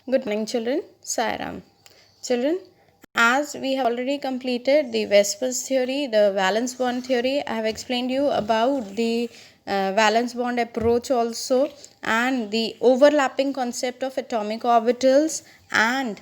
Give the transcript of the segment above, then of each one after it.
Good morning, children. Sairam. Children, as we have already completed the Vespers theory, the valence bond theory, I have explained you about the valence bond approach also, and the overlapping concept of atomic orbitals and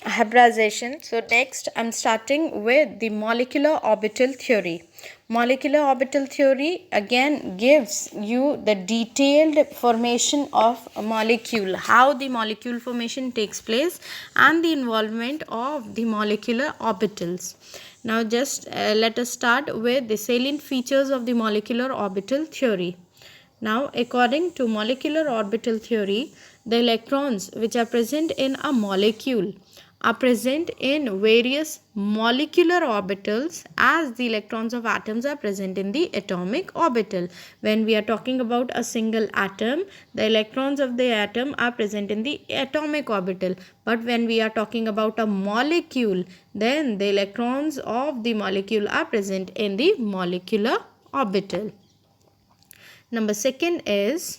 hybridization. So next I'm starting with the molecular orbital theory. Molecular orbital theory again gives you the detailed formation of a molecule, how the molecule formation takes place and the involvement of the molecular orbitals. Now just let us start with the salient features of the molecular orbital theory. Now, according to molecular orbital theory, the electrons which are present in a molecule are present in various molecular orbitals as the electrons of atoms are present in the atomic orbital. When we are talking about a single atom, the electrons of the atom are present in the atomic orbital. But when we are talking about a molecule, then the electrons of the molecule are present in the molecular orbital. Number second is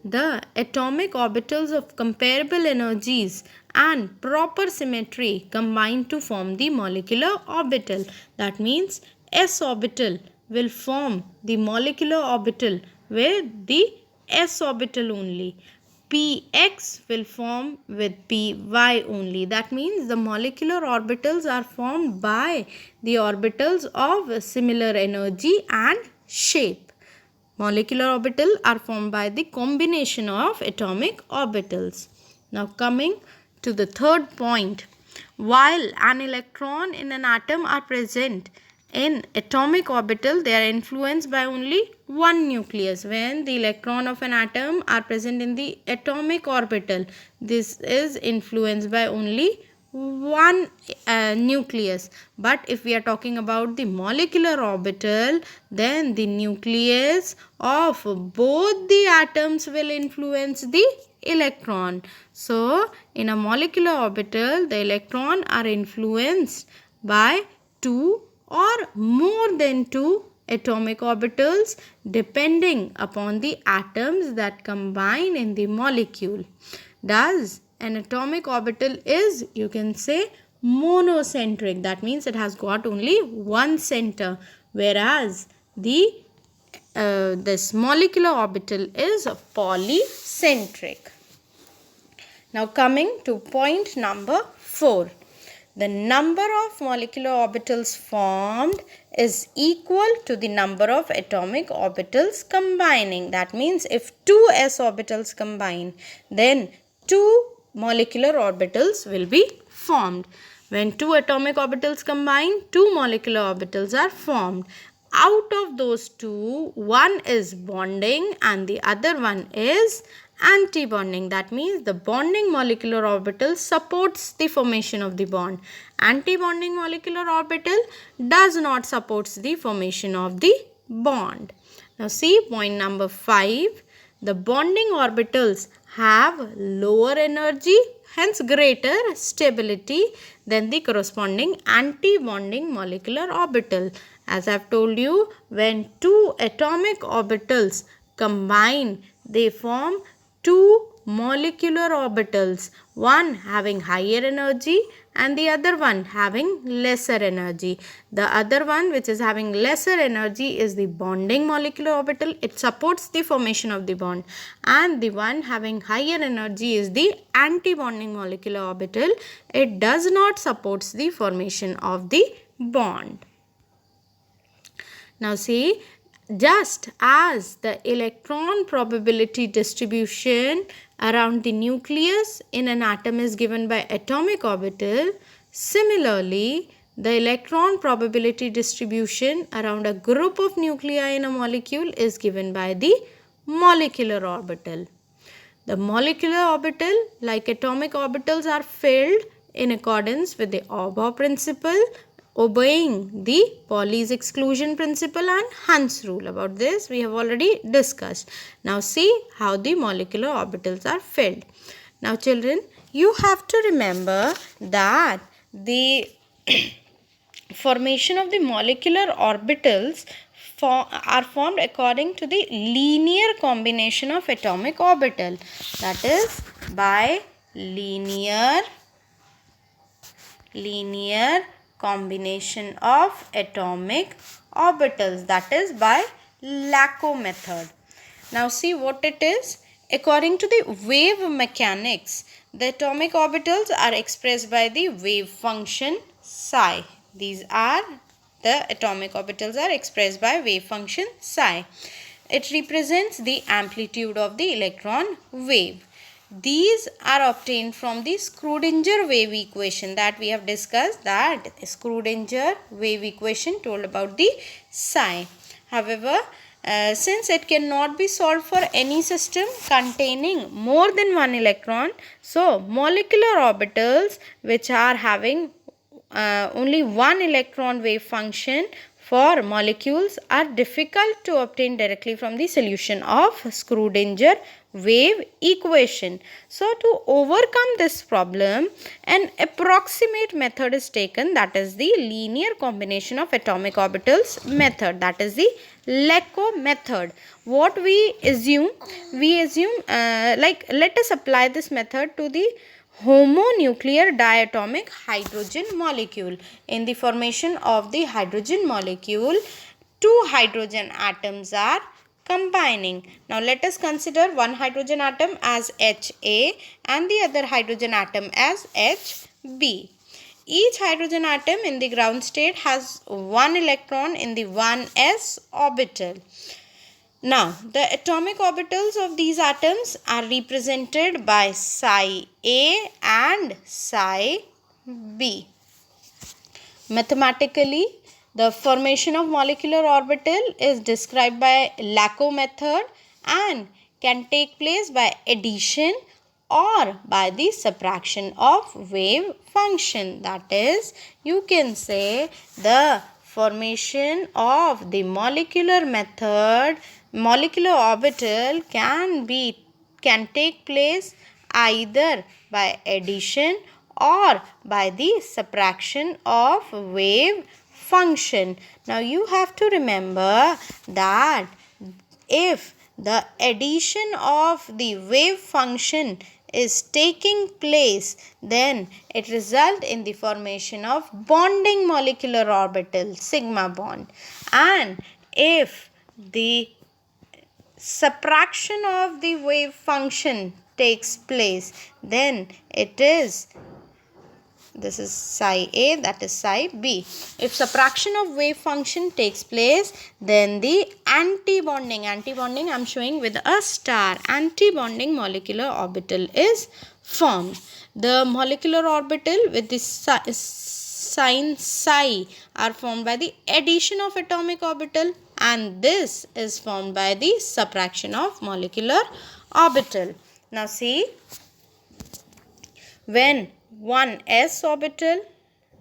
the atomic orbitals of comparable energies and proper symmetry combine to form the molecular orbital. That means s orbital will form the molecular orbital with the s orbital only. Px will form with Py only. That means the molecular orbitals are formed by the orbitals of similar energy and shape. Molecular orbitals are formed by the combination of atomic orbitals. Now coming to the third point. While an electron in an atom are present in atomic orbital, they are influenced by only one nucleus. When the electron of an atom are present in the atomic orbital, this is influenced by only one nucleus. But if we are talking about the molecular orbital, then the nucleus of both the atoms will influence the electron. So in a molecular orbital, the electron are influenced by two or more than two atomic orbitals depending upon the atoms that combine in the molecule. Thus, an atomic orbital is, you can say, monocentric. That means it has got only one center, whereas this molecular orbital is polycentric. Now coming to point number 4. The number of molecular orbitals formed is equal to the number of atomic orbitals combining. That means if two s orbitals combine, then two molecular orbitals will be formed. When two atomic orbitals combine, two molecular orbitals are formed. Out of those two, one is bonding and the other one is anti-bonding. That means the bonding molecular orbital supports the formation of the bond. Anti-bonding molecular orbital does not support the formation of the bond. Now see point number 5. The bonding orbitals have lower energy, hence greater stability than the corresponding anti-bonding molecular orbital. As I have told you, when two atomic orbitals combine, they form two molecular orbitals, one having higher energy and the other one having lesser energy. The other one, which is having lesser energy, is the bonding molecular orbital. It supports the formation of the bond. And the one having higher energy is the anti-bonding molecular orbital. It does not support the formation of the bond. Now see, just as the electron probability distribution around the nucleus in an atom is given by atomic orbital, similarly the electron probability distribution around a group of nuclei in a molecule is given by the molecular orbital. The molecular orbital, like atomic orbitals, are filled in accordance with the Auber principle, obeying the Pauli's exclusion principle and Hund's rule. About this we have already discussed. Now see how the molecular orbitals are filled. Now children, you have to remember that the formation of the molecular orbitals are formed according to the linear combination of atomic orbital. That is by linear combination of atomic orbitals. That is by Laco method. Now see what it is. According to the wave mechanics, the atomic orbitals are expressed by the wave function psi. These are the atomic orbitals are expressed by wave function psi. It represents the amplitude of the electron wave. These are obtained from the Schrödinger wave equation that we have discussed, that Schrödinger wave equation told about the psi. However, since it cannot be solved for any system containing more than one electron, so molecular orbitals which are having only one electron wave function for molecules are difficult to obtain directly from the solution of Schrödinger wave equation. So to overcome this problem, an approximate method is taken, that is the linear combination of atomic orbitals method, that is the LECO method. What we assume? We assume let us apply this method to the homonuclear diatomic hydrogen molecule. In the formation of the hydrogen molecule, two hydrogen atoms are combining. Now let us consider one hydrogen atom as Ha and the other hydrogen atom as Hb. Each hydrogen atom in the ground state has one electron in the 1s orbital. Now, the atomic orbitals of these atoms are represented by psi A and psi B. Mathematically, the formation of molecular orbital is described by Laco method and can take place by addition or by the subtraction of wave function. That is, you can say the formation of the molecular orbital can take place either by addition or by the subtraction of wave function. Now you have to remember that if the addition of the wave function is taking place, then it results in the formation of bonding molecular orbital, sigma bond. And if the subtraction of the wave function takes place, then this is psi A, that is psi B. If subtraction of wave function takes place, then the anti-bonding I am showing with a star, anti-bonding molecular orbital is formed. The molecular orbital with the sign psi are formed by the addition of atomic orbital, and this is formed by the subtraction of molecular orbital. Now see, when one s orbital,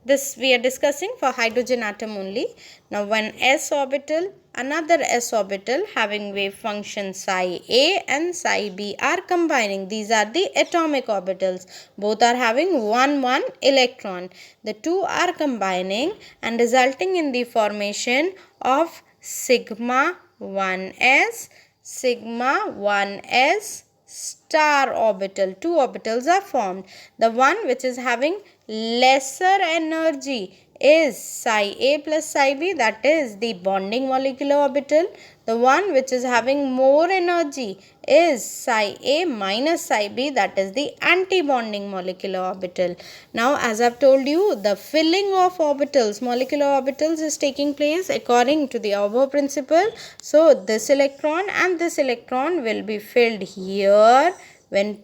this we are discussing for hydrogen atom only. Now one s orbital, another s orbital having wave function psi A and psi B are combining. These are the atomic orbitals. Both are having one electron. The two are combining and resulting in the formation of sigma 1s, sigma 1s star orbital. Two orbitals are formed. The one which is having lesser energy is psi A plus psi B, that is the bonding molecular orbital. The one which is having more energy is psi A minus psi B, that is the anti-bonding molecular orbital. Now as I have told you, the filling of orbitals, molecular orbitals is taking place according to the Auber principle. So this electron and this electron will be filled here. When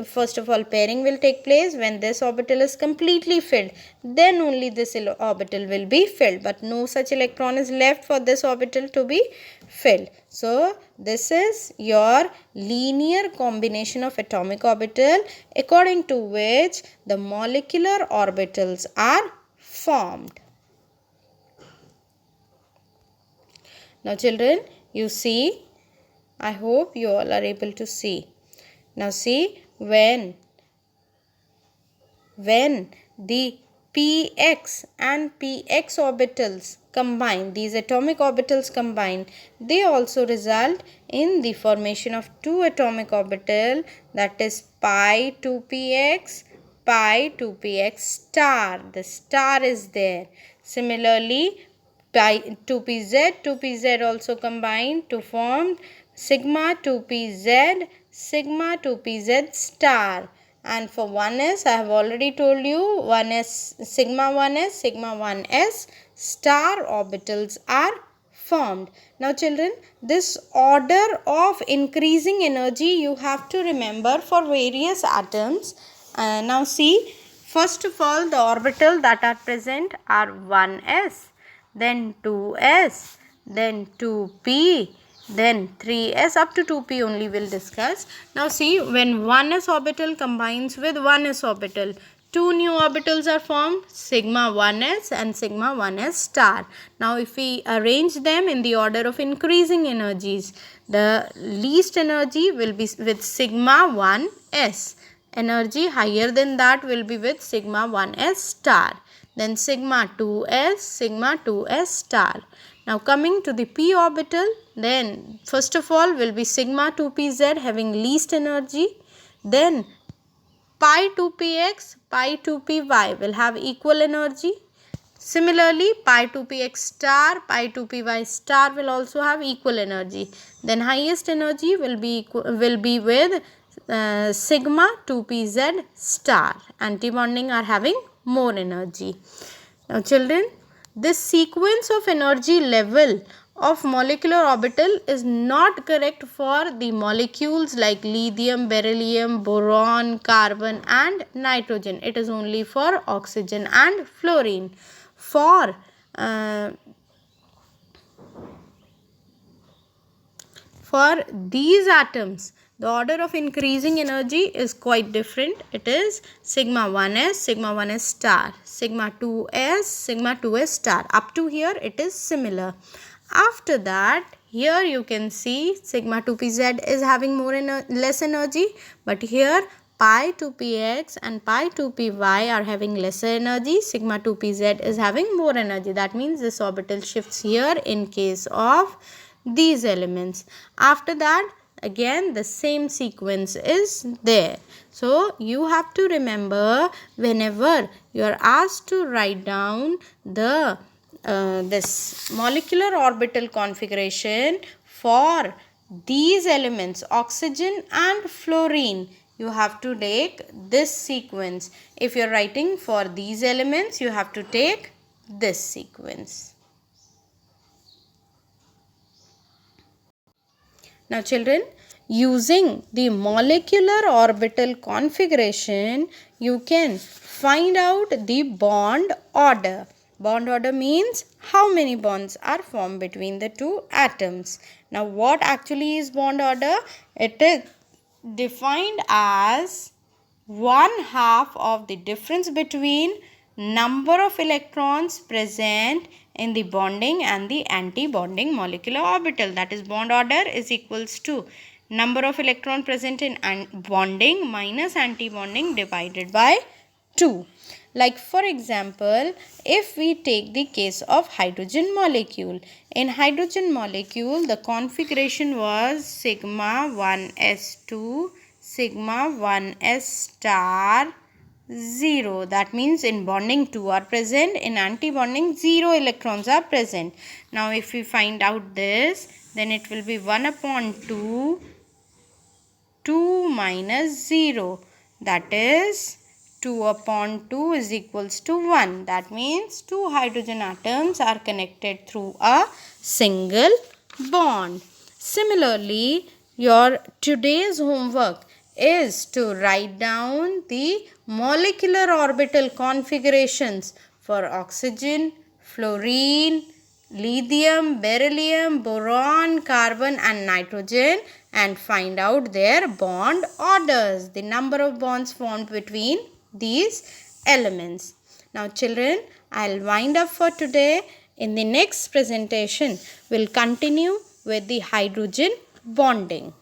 first of all pairing will take place when this orbital is completely filled, then only this orbital will be filled, but no such electron is left for this orbital to be filled. So this is your linear combination of atomic orbital according to which the molecular orbitals are formed. Now children, you see, I hope you all are able to see. Now see, when the px and px orbitals combine, these atomic orbitals combine, they also result in the formation of two atomic orbital, that is pi 2px, pi 2px star. The star is there. Similarly, pi 2pz, 2pz also combine to form sigma 2pz, sigma 2pz star. And for 1s, I have already told you, 1s, sigma 1s, sigma 1s star orbitals are formed. Now children, this order of increasing energy you have to remember for various atoms. Now see, first of all, the orbital that are present are 1s, then 2s, then 2p, then 3s, up to 2p only will discuss. Now see, when 1s orbital combines with 1s orbital, two new orbitals are formed, sigma 1s and sigma 1s star. Now if we arrange them in the order of increasing energies, the least energy will be with sigma 1s. Energy higher than that will be with sigma 1s star. Then sigma 2s star. Now coming to the p orbital, then first of all will be sigma 2pz having least energy. Then pi 2px, pi 2py will have equal energy. Similarly, pi 2px star, pi 2py star will also have equal energy. Then highest energy will be with sigma 2pz star. Antibonding are having more energy. Now children, this sequence of energy level of molecular orbital is not correct for the molecules like lithium, beryllium, boron, carbon and nitrogen. It is only for oxygen and fluorine. For these atoms, the order of increasing energy is quite different. It is sigma 1s, sigma 1s star, sigma 2s, sigma 2s star. Up to here it is similar. After that, here you can see sigma 2pz is having less energy, but here pi 2px and pi 2py are having lesser energy. Sigma 2pz is having more energy. That means this orbital shifts here in case of these elements. After that, again the same sequence is there. So you have to remember, whenever you are asked to write down the this molecular orbital configuration for these elements, oxygen and fluorine, you have to take this sequence. If you are writing for these elements, you have to take this sequence. Now children, using the molecular orbital configuration, you can find out the bond order. Bond order means how many bonds are formed between the two atoms. Now what actually is bond order? It is defined as 1/2 of the difference between number of electrons present in the bonding and the anti-bonding molecular orbital. That is, bond order is equals to number of electrons present in bonding minus anti-bonding divided by 2. Like for example, if we take the case of hydrogen molecule. In hydrogen molecule, the configuration was sigma 1s2, sigma 1s star 0. That means in bonding 2 are present, in anti-bonding 0 electrons are present. Now if we find out this, then it will be 1 upon 2, 2 minus 0. That is 2 upon 2 is equals to 1. That means two hydrogen atoms are connected through a single bond. Similarly, your today's homework is to write down the molecular orbital configurations for oxygen, fluorine, lithium, beryllium, boron, carbon and nitrogen, and find out their bond orders, the number of bonds formed between these elements. Now children, I'll wind up for today. In the next presentation, we'll continue with the hydrogen bonding.